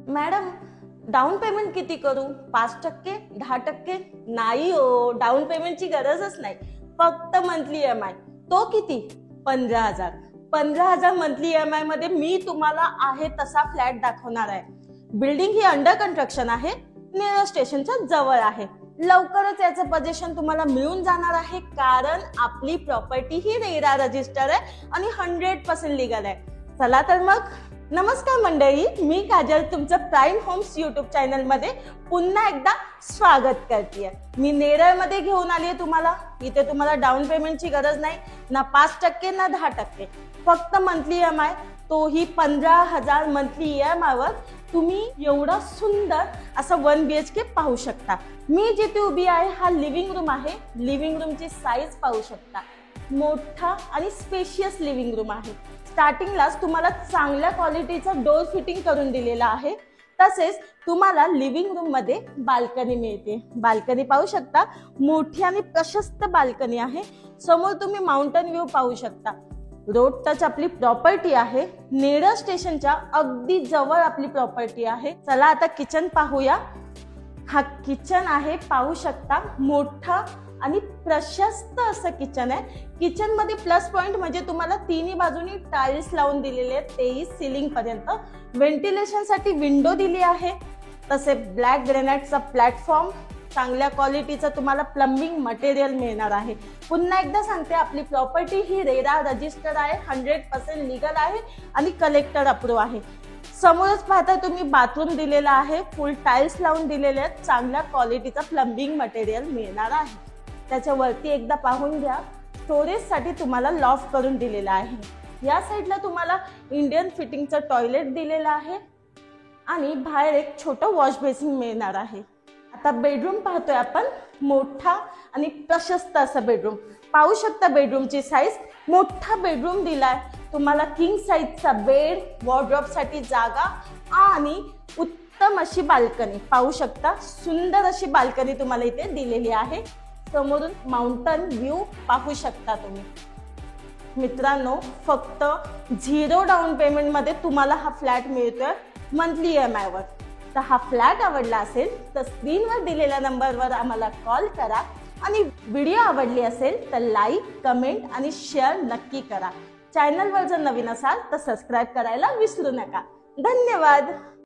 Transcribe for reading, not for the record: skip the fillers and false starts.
Madam down payment किती करू? 5%, 10%? नाही हो, डाऊन पेमेंटची गरजच नाही. फक्त मंथली EMI. तो किती? 15,000. 15,000 मंथली EMI मध्ये मी तुम्हाला आहे तसा फ्लॅट दाखवणार आहे. बिल्डिंग ही अंडर कन्स्ट्रक्शन आहे, नेरळ स्टेशनच्या जवळ आहे. लवकरच याचं पोझिशन तुम्हाला मिळून जाणार आहे, कारण आपली प्रॉपर्टी ही रेरा रजिस्टर आहे आणि 100% लीगल आहे. चला तर मग. नमस्कार मंडळी, मी काजल तुमचं प्राईम होम्स युट्यूब चॅनल मध्ये पुन्हा एकदा स्वागत करते. मी नेरळ मध्ये घेऊन आली आहे तुम्हाला. इथे तुम्हाला डाऊन पेमेंटची गरज नाही, ना 5% ना 10%, फक्त मंथली EMI, तोही 15,000 मंथली EMI वर तुम्ही एवढा सुंदर असं 1 BHK पाहू शकता. मी जिथे उभी आहे हा लिव्हिंग रूम आहे. लिव्हिंग रूमची साईज पाहू शकता, मोठा आणि स्पेशियस लिव्हिंग रूम आहे. स्टार्टिंगलाच तुम्हाला चांगल्या क्वालिटीचा डोर फिटिंग करून दिलेला आहे. तसेच तुम्हाला लिव्हिंग रूम मध्ये बाल्कनी मिळते. बाल्कनी पाहू शकता, मोठी आणि प्रशस्त बाल्कनी आहे. समोर तुम्ही माउंटन व्ह्यू पाहू शकता. रोड टच आपली प्रॉपर्टी आहे. नेरळ स्टेशनच्या अगदी जवळ आपली प्रॉपर्टी आहे. चला आता किचन पाहूया. हा किचन आहे, पाहू शकता, मोठा आणि प्रशस्त असं किचन आहे. किचन मध्ये प्लस पॉइंट म्हणजे तुम्हाला तिन्ही बाजूनी टाइल्स लावून दिलेले आहेत, तेही सिलिंग पर्यंत. व्हेंटिलेशन साठी विंडो दिली आहे. तसे ब्लॅक ग्रेनाइटचा प्लॅटफॉर्म, चांगल्या क्वालिटीचं तुम्हाला प्लंबिंग मटेरियल मिळणार आहे. पुन्हा एकदा सांगते, आपली प्रॉपर्टी ही रेरा रजिस्टर आहे, 100% लीगल आहे आणि कलेक्टर अप्रूव्ह आहे. समोरच पाहता तुम्ही बाथरूम दिलेला आहे, फुल टाइल्स लावून दिलेले आहेत, चांगल्या क्वालिटीचा प्लंबिंग मटेरियल मिळणार आहे. त्याच्या वरती एकदा पाहून घ्या, स्टोरेज साठी तुम्हाला लॉफ्ट करून दिलेला आहे. या साईडला तुम्हाला इंडियन फिटिंगचं टॉयलेट दिलेलं आहे आणि बाहेर एक छोटं वॉश बेसिन मिळणार आहे. आता बेडरूम पाहतोय आपण. मोठा आणि प्रशस्त असं बेडरूम पाहू शकता. बेडरूमची साईज, मोठा बेडरूम दिलाय तुम्हाला. किंग साईजचा बेड, वॉर्डरोब साठी जागा आणि उत्तम अशी बाल्कनी पाहू शकता. सुंदर अशी बाल्कनी तुम्हाला इथे दिलेली आहे. समोरून माउंटन व्ह्यू पाहू शकता तुम्ही. मित्रांनो, फक्त 0 डाऊन पेमेंट मध्ये तुम्हाला हा फ्लॅट मिळतोय मंथली EMI वर. तर हा फ्लॅट आवडला असेल तर स्क्रीनवर दिलेल्या नंबरवर आम्हाला कॉल करा आणि व्हिडिओ आवडली असेल तर लाईक, कमेंट आणि शेअर नक्की करा. चॅनलवर जर नवीन असाल तर सबस्क्राईब करायला विसरू नका. धन्यवाद.